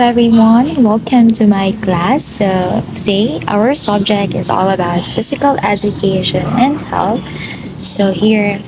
everyone, welcome to my class. So today our subject is all about physical education and health. So here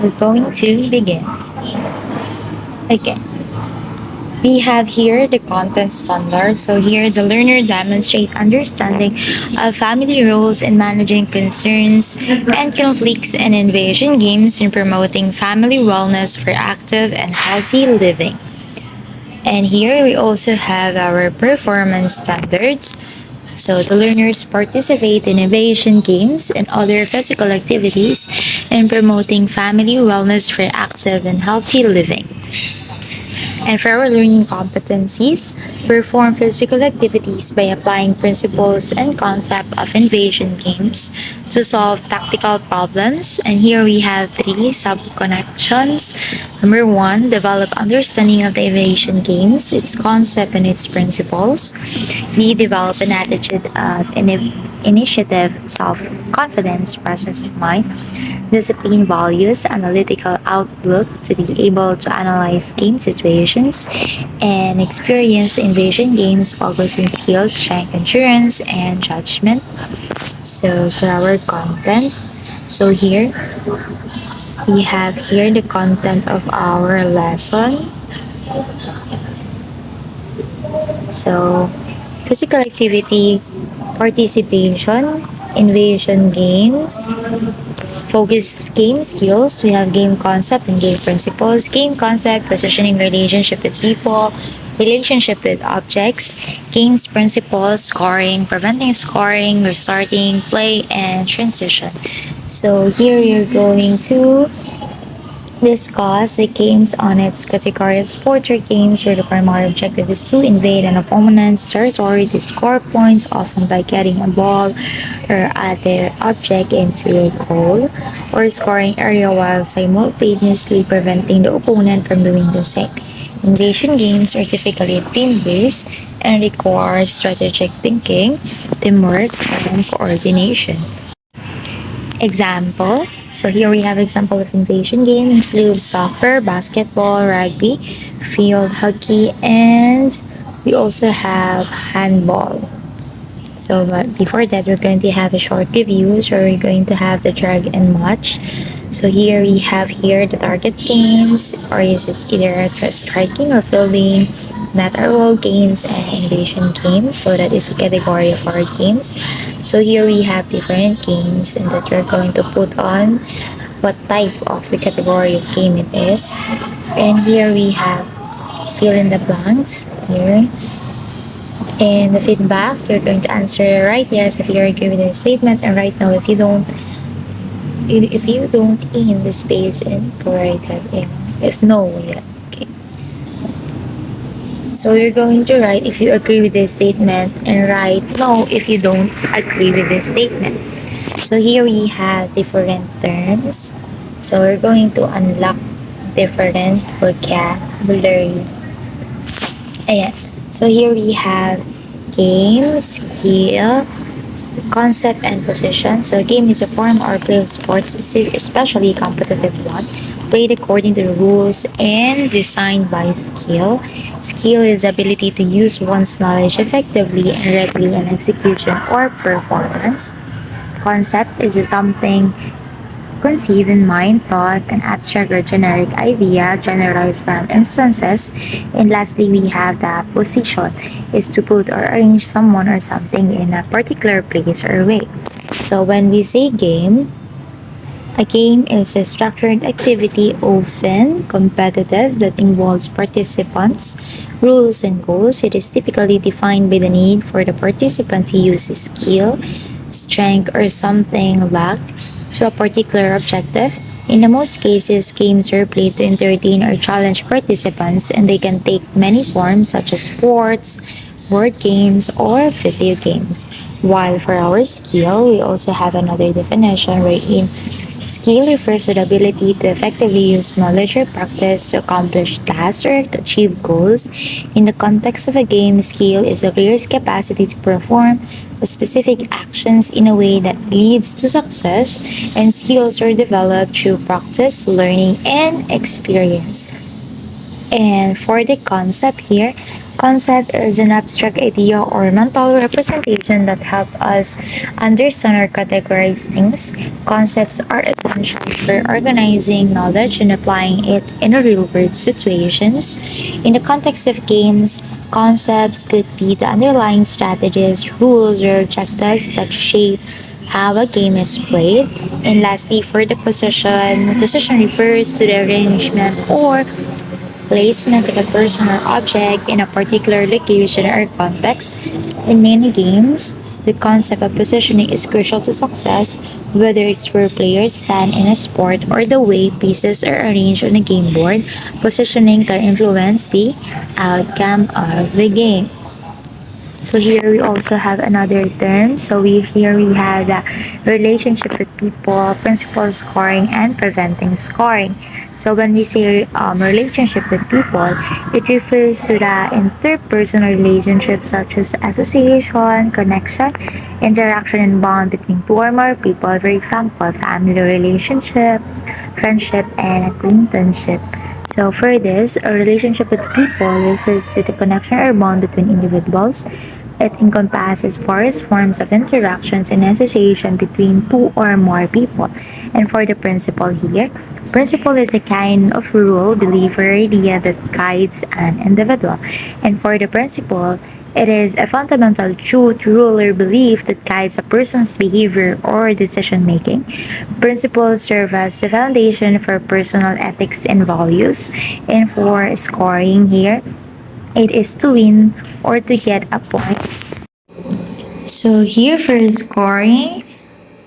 we're going to begin. Okay, we have here the content standard. So here the learner demonstrate understanding of family roles in managing concerns and conflicts and invasion games in promoting family wellness for active and healthy living. And here we also have our performance standards. So the learners participate in evasion games and other physical activities in promoting family wellness for active and healthy living. And for our learning competencies, perform physical activities by applying principles and concept of invasion games to solve tactical problems. And here we have three sub-connections. Number one, develop understanding of the evasion games, its concept and its principles. B, develop an attitude of initiative, self-confidence, presence of mind, discipline values, analytical outlook to be able to analyze game situations, and experience invasion games focus on skills, strength, endurance, and judgment. So for our content, so here we have here the content of our lesson. So physical activity, participation, invasion games, focus game skills. We have game concept and game principles. Game concept, positioning relationship with people, relationship with objects. Games principles, scoring, preventing scoring, restarting, play, and transition. So here you're going to discuss the games on its category of sports or games where the primary objective is to invade an opponent's territory to score points, often by getting a ball or other object into a goal, or scoring area while simultaneously preventing the opponent from doing the same. Invasion games are typically team-based and require strategic thinking, teamwork, and coordination. Example. So here we have example of invasion game includes soccer, basketball, rugby, field hockey, and we also have handball. So but before that, we're going to have a short review. So we're going to have the drag and match. So here we have here the target games, or is it either striking or fielding, natural games, and invasion games. So that is a category of our games. So here we have different games and that we're going to put on what type of the category of game it is. And here we have fill in the blanks here. And the feedback, you're going to answer right yes if you agree with the statement, and right no if you don't in the space and provide that in. If no, yeah. Okay. So you're going to write if you agree with this statement and write no if you don't agree with this statement. So here we have different terms. So we're going to unlock different vocabulary. Ayan. So here we have game, skill, concept, and position. So game is a form or play of sports, especially competitive one, played according to the rules and designed by skill. Skill is the ability to use one's knowledge effectively and readily in execution or performance. Concept is something conceived in mind, thought, an abstract or generic idea, generalized from instances. And lastly, we have the position, is to put or arrange someone or something in a particular place or way. So when we say game, a game is a structured activity, often competitive, that involves participants, rules, and goals. It is typically defined by the need for the participant to use skill, strength, or something lacked to a particular objective. In the most cases, games are played to entertain or challenge participants, and they can take many forms such as sports, board games, or video games. While for our skill, we also have another definition wherein skill refers to the ability to effectively use knowledge or practice to accomplish tasks or to achieve goals. In the context of a game, skill is a player's capacity to perform specific actions in a way that leads to success, and skills are developed through practice, learning, and experience. And for the concept here, Concept is an abstract idea or mental representation that help us understand or categorize things. Concepts are essential for organizing knowledge and applying it in real world situations. In the context of games, concepts could be the underlying strategies, rules, or objectives that shape how a game is played. And lastly, for the position refers to the arrangement or placement of a person or object in a particular location or context. In many games, the concept of positioning is crucial to success, whether it's where players stand in a sport or the way pieces are arranged on a game board. Positioning can influence the outcome of the game. So here we also have another term. So we have the relationship with people, principal scoring, and preventing scoring. So when we say relationship with people, it refers to the interpersonal relationships such as association, connection, interaction, and bond between two or more people. For example, family relationship, friendship, and acquaintanceship. So for this, a relationship with people refers to the connection or bond between individuals. It encompasses various forms of interactions and association between two or more people. And for the principle here, principle is a kind of rule, belief, or idea that guides an individual. And for the principle, it is a fundamental truth, rule, or belief that guides a person's behavior or decision making. Principles serve as the foundation for personal ethics and values. And for scoring here, it is to win or to get a point. So here for scoring,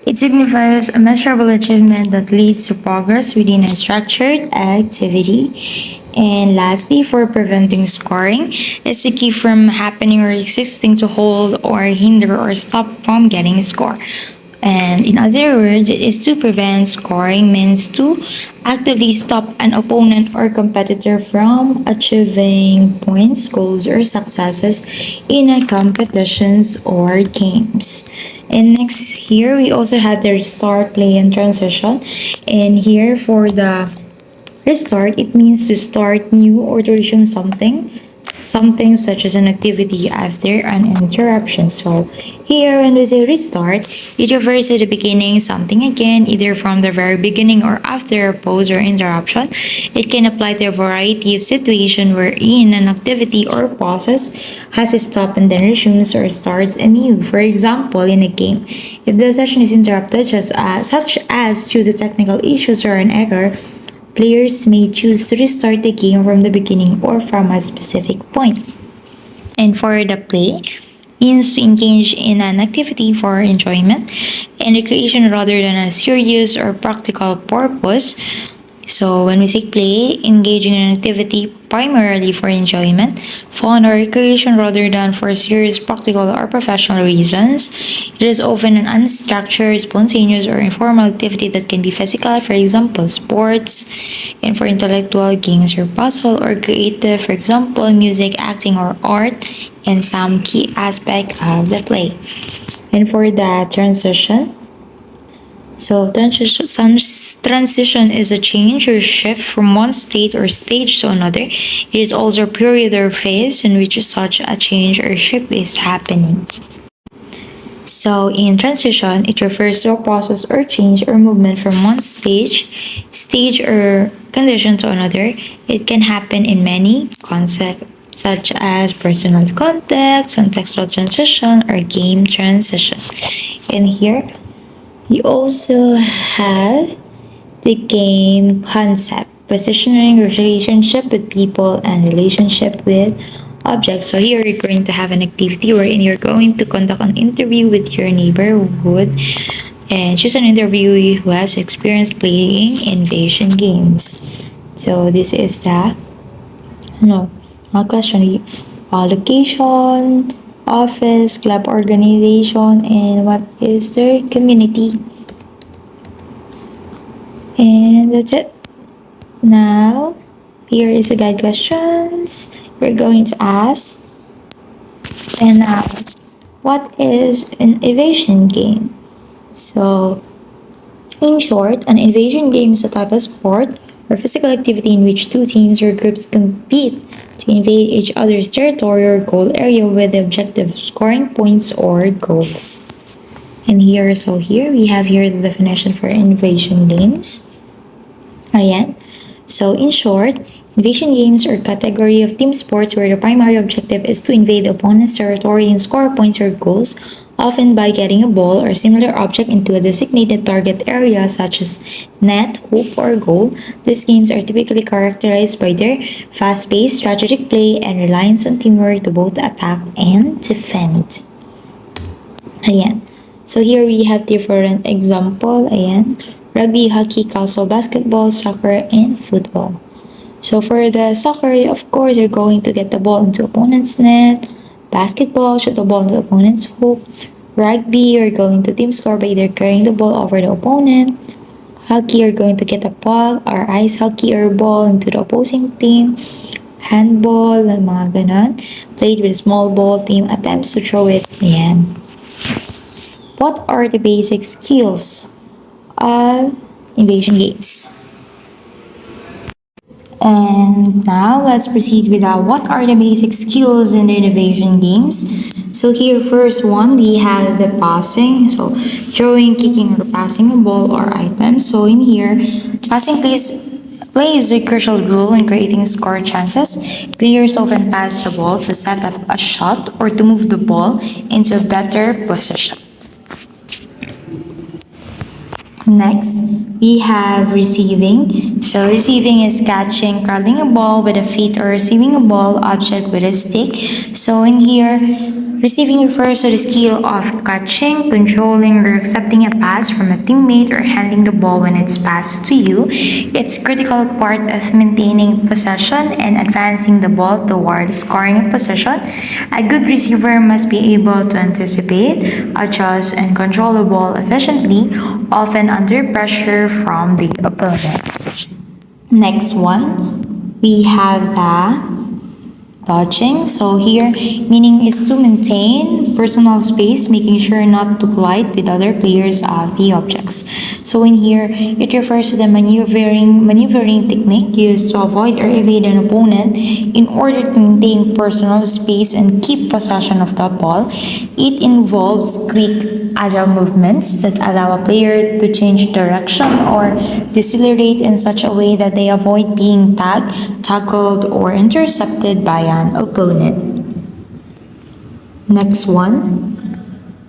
it signifies a measurable achievement that leads to progress within a structured activity. And lastly, for preventing scoring, it's to keep from happening or existing to hold or hinder or stop from getting a score. And in other words, it is to prevent scoring means to actively stop an opponent or competitor from achieving points, goals, or successes in a competitions or games. And next here, we also have the restart, play, and transition. And here for the restart, it means to start new or to resume something such as an activity after an interruption. So here when we say restart, it refers to the beginning something again, either from the very beginning or after a pause or interruption. It can apply to a variety of situations wherein an activity or process has stopped and then resumes or starts anew. For example, in a game, if the session is interrupted such as due to technical issues or an error, players may choose to restart the game from the beginning or from a specific point. And for the play, means to engage in an activity for enjoyment and recreation rather than a serious or practical purpose. So when we say play, engaging in an activity primarily for enjoyment, fun, or recreation rather than for serious practical or professional reasons. It is often an unstructured, spontaneous, or informal activity that can be physical, for example, sports, and for intellectual, games or puzzle, or creative, for example, music, acting, or art, and some key aspect of the play. And for the transition, so transition is a change or shift from one state or stage to another. It is also a period or phase in which such a change or shift is happening. So in transition, it refers to a process or change or movement from one stage or condition to another. It can happen in many concepts such as personal context, contextual transition, or game transition. And here, you also have the game concept, positioning, relationship with people, and relationship with objects. So here you're going to have an activity wherein you're going to conduct an interview with your neighborhood and choose an interviewee who has experience playing invasion games. So this is the question. Location, office, club organization, and what is their community. And that's it. Now, here is the guide questions we're going to ask. And now, what is an evasion game? So, in short, an evasion game is a type of sport or physical activity in which two teams or groups compete to invade each other's territory or goal area with the objective of scoring points or goals. And here we have here the definition for invasion games. Ayan. So in short, invasion games are a category of team sports where the primary objective is to invade the opponent's territory and score points or goals, often by getting a ball or similar object into a designated target area such as net, hoop, or goal. These games are typically characterized by their fast-paced strategic play and reliance on teamwork to both attack and defend. Ayan. So here we have different example. Ayan. Rugby, hockey, castle, basketball, soccer, and football. So for the soccer, of course, you're going to get the ball into opponent's net. Basketball, shoot the ball into opponent's hoop. Rugby, you're going to team score by either carrying the ball over the opponent. Hockey, you're going to get a puck or ice hockey or ball into the opposing team. Handball, mga ganon. Played with a small ball, team attempts to throw it. Ayan. What are the basic skills of invasion games? And now let's proceed with what are the basic skills in the invasion games. So here first one we have the passing, so throwing, kicking, or passing a ball or item. So in here, passing plays a crucial role in creating score chances. Players often pass the ball to set up a shot or to move the ball into a better position. Next, we have receiving. So receiving is catching, curling a ball with a feet or receiving a ball object with a stick. So in here, receiving refers to the skill of catching, controlling, or accepting a pass from a teammate or handling the ball when it's passed to you. It's a critical part of maintaining possession and advancing the ball toward scoring a possession. A good receiver must be able to anticipate, adjust, and control the ball efficiently, often under pressure from the opponents. Next one, we have the dodging. So here, meaning is to maintain personal space, making sure not to collide with other players of the objects. So in here, it refers to the maneuvering technique used to avoid or evade an opponent in order to maintain personal space and keep possession of the ball. It involves quick, agile movements that allow a player to change direction or decelerate in such a way that they avoid being tagged, tackled, or intercepted by an opponent. Next one,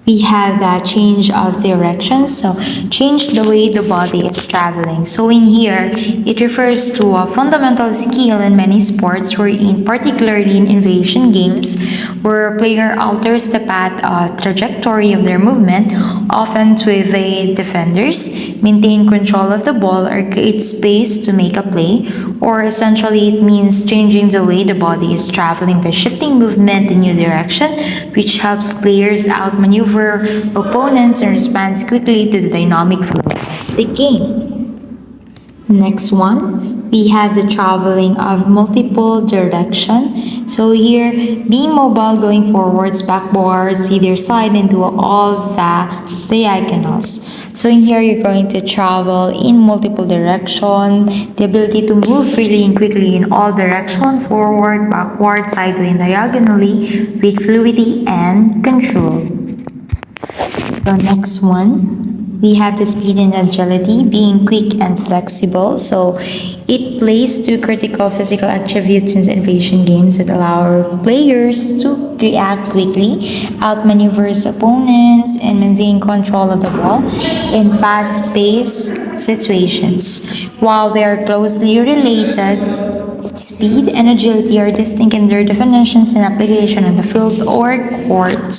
we have the change of direction. So change the way the body is traveling. So in here, it refers to a fundamental skill in many sports, particularly in invasion games, where a player alters the path or trajectory of their movement, often to evade defenders, maintain control of the ball, or create space to make a play. Or essentially, it means changing the way the body is traveling by shifting movement in a new direction, which helps players outmaneuver opponents and responds quickly to the dynamic flow of the game. Next one, we have the traveling of multiple direction. So here, being mobile, going forwards, backwards, either side, into all the diagonals. So in here, you're going to travel in multiple direction, the ability to move freely and quickly in all directions, forward, backward, sideways, and diagonally, with fluidity and control. So next one, we have the speed and agility, being quick and flexible. So it plays two critical physical attributes in invasion games that allow players to react quickly, outmaneuver opponents, and maintain control of the ball in fast-paced situations. While they are closely related, speed and agility are distinct in their definitions and application on the field or court.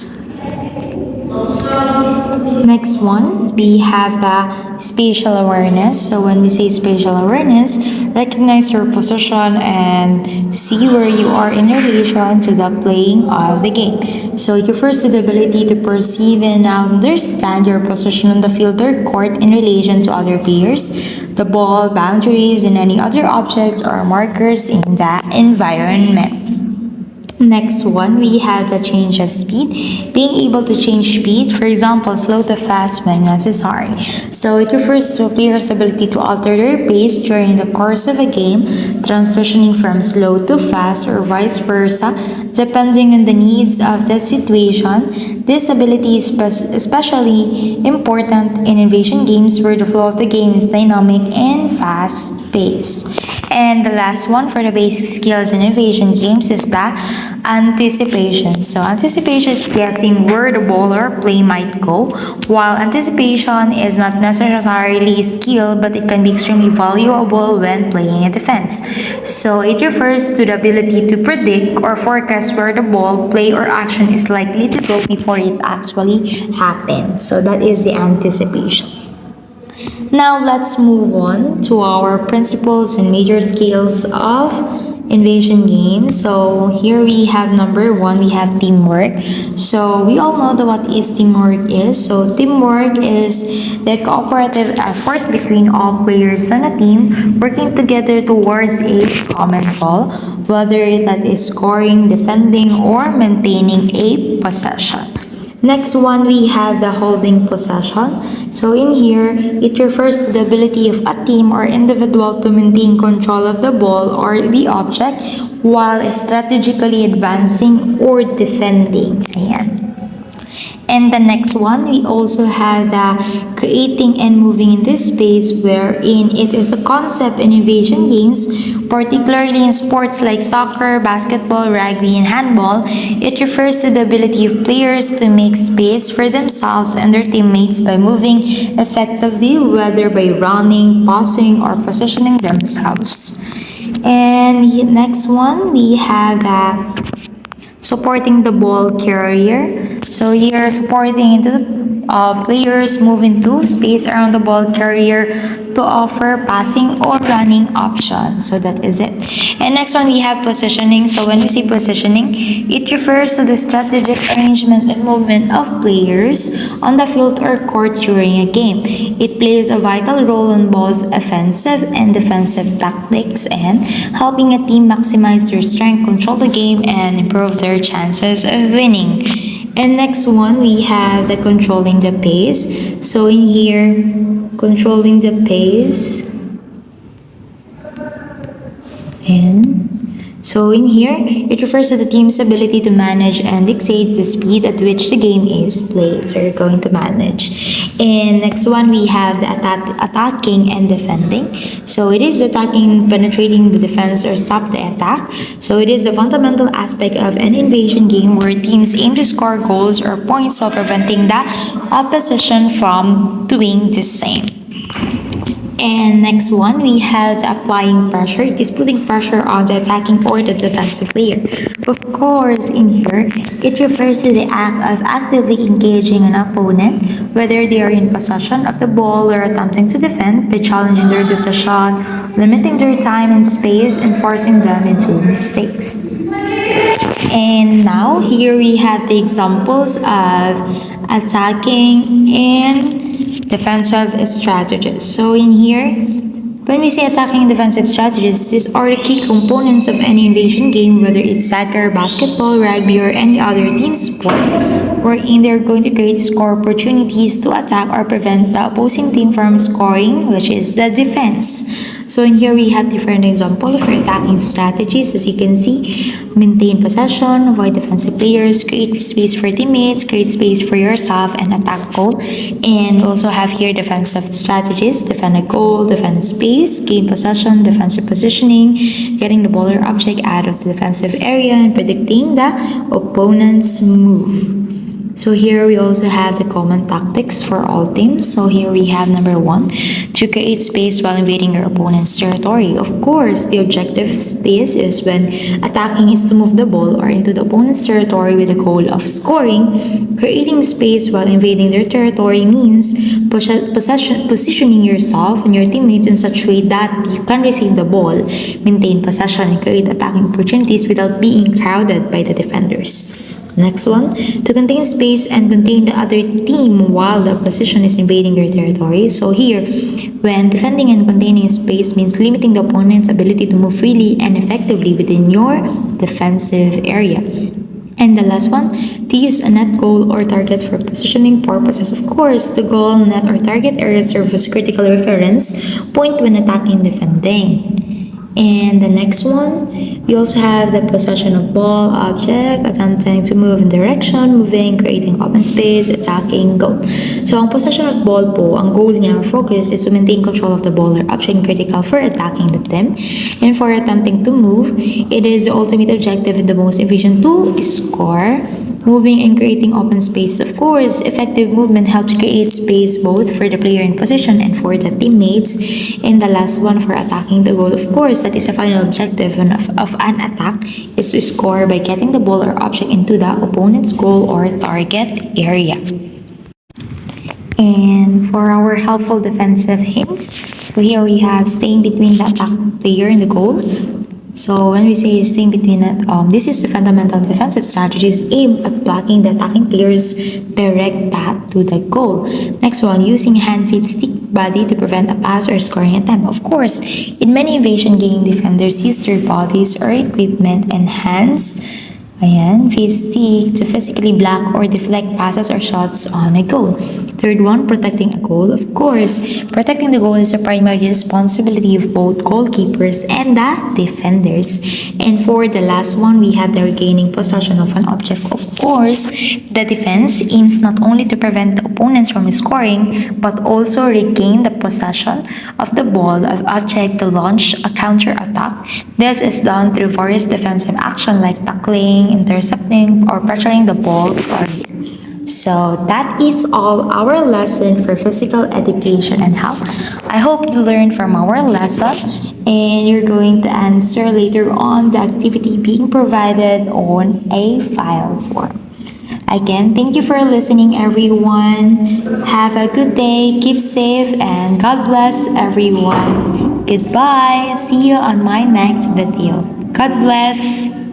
Next one, we have the spatial awareness. So when we say spatial awareness, recognize your position and see where you are in relation to the playing of the game. So it refers to the ability to perceive and understand your position on the field or court in relation to other players, the ball, boundaries, and any other objects or markers in the environment. Next one, we have the change of speed. Being able to change speed, for example, slow to fast when necessary. So it refers to a player's ability to alter their pace during the course of a game, transitioning from slow to fast or vice versa, depending on the needs of the situation. This ability is especially important in invasion games where the flow of the game is dynamic and fast-paced. And the last one for the basic skills in invasion games is the anticipation. So anticipation is guessing where the ball or play might go, while anticipation is not necessarily a skill, but it can be extremely valuable when playing a defense. So it refers to the ability to predict or forecast where the ball, play, or action is likely to go before it actually happens. So that is the anticipation. Now let's move on to our principles and major skills of invasion games. So here we have number one, we have teamwork. So we all know that what is teamwork is. So teamwork is the cooperative effort between all players on a team working together towards a common goal, whether that is scoring, defending, or maintaining a possession. Next one, we have the holding possession. So in here, it refers to the ability of a team or individual to maintain control of the ball or the object while strategically advancing or defending. Ayan. And the next one, we also have the creating and moving in this space, wherein it is a concept in invasion games, particularly in sports like soccer, basketball, rugby, and handball. It refers to the ability of players to make space for themselves and their teammates by moving effectively, whether by running, passing, or positioning themselves. And next one, we have the supporting the ball carrier. So here, supporting into the players move into space around the ball carrier to offer passing or running options. So that is it. And next one, we have positioning. So when we say positioning, it refers to the strategic arrangement and movement of players on the field or court during a game. It plays a vital role in both offensive and defensive tactics and helping a team maximize their strength, control the game, and improve their chances of winning. And next one, we have the controlling the pace. So in here, controlling the pace. And so in here, it refers to the team's ability to manage and dictate the speed at which the game is played. So you're going to manage. And next one, we have the attacking and defending. So it is attacking, penetrating the defense or stop the attack. So it is a fundamental aspect of an invasion game where teams aim to score goals or points while preventing the opposition from doing the same. And next one, we have applying pressure. It is putting pressure on the attacking or the defensive player. Of course, in here, it refers to the act of actively engaging an opponent, whether they are in possession of the ball or attempting to defend, by challenging their decision, limiting their time and space, and forcing them into mistakes. And now, here we have the examples of attacking and defensive strategies. So in here, when we say attacking and defensive strategies, these are the key components of any invasion game, whether it's soccer, basketball, rugby, or any other team sport, wherein they're going to create score opportunities to attack or prevent the opposing team from scoring, which is the defense. So in here, we have different examples for attacking strategies. As you can see, maintain possession, avoid defensive players, create space for teammates, create space for yourself, and attack goal. And also have here defensive strategies, defend a goal, defend a space, gain possession, defensive positioning, getting the ball or object out of the defensive area, and predicting the opponent's move. So here we also have the common tactics for all teams. So here we have number one, to create space while invading your opponent's territory. Of course, the objective is when attacking is to move the ball or into the opponent's territory with the goal of scoring. Creating space while invading their territory means positioning yourself and your teammates in such a way that you can receive the ball, maintain possession, and create attacking opportunities without being crowded by the defenders. Next one, to contain space and contain the other team while the opposition is invading your territory. So here, when defending and containing space means limiting the opponent's ability to move freely and effectively within your defensive area. And the last one, to use a net goal or target for positioning purposes. Of course, the goal, net, or target area serve as a critical reference point when attacking, defending. And the next one, we also have the possession of ball, object, attempting to move in direction, moving, creating open space, attacking, goal. So, ang possession of ball po, ang goal niya or focus is to maintain control of the ball or object critical for attacking the team. And for attempting to move, it is the ultimate objective and the most efficient to score. Moving and creating open spaces. Of course, effective movement helps create space both for the player in position and for the teammates. And the last one, for attacking the goal, of course, that is the final objective of an attack, is to score by getting the ball or object into the opponent's goal or target area. And for our helpful defensive hints, so here we have staying between the attack player and the goal. So when we say staying between it, this is the fundamental defensive strategies aimed at blocking the attacking player's direct path to the goal. Next one, using hand, feet, stick, body to prevent a pass or scoring attempt. Of course, in many invasion game, defenders use their bodies or equipment and hands, feet, stick, to physically block or deflect passes or shots on a goal. Third one, protecting a goal. Of course, protecting the goal is a primary responsibility of both goalkeepers and the defenders. And for the last one, we have the regaining possession of an object. Of course, the defense aims not only to prevent the opponents from scoring, but also regain the possession of the ball of object to launch a counter-attack. This is done through various defensive actions like tackling, intercepting, or pressuring the ball. So that is all our lesson for physical education and health. I hope you learned from our lesson and you're going to answer later on the activity being provided on a file form. Again, thank you for listening, everyone. Have a good day, keep safe, and God bless everyone. Goodbye. See you on my next video. God bless.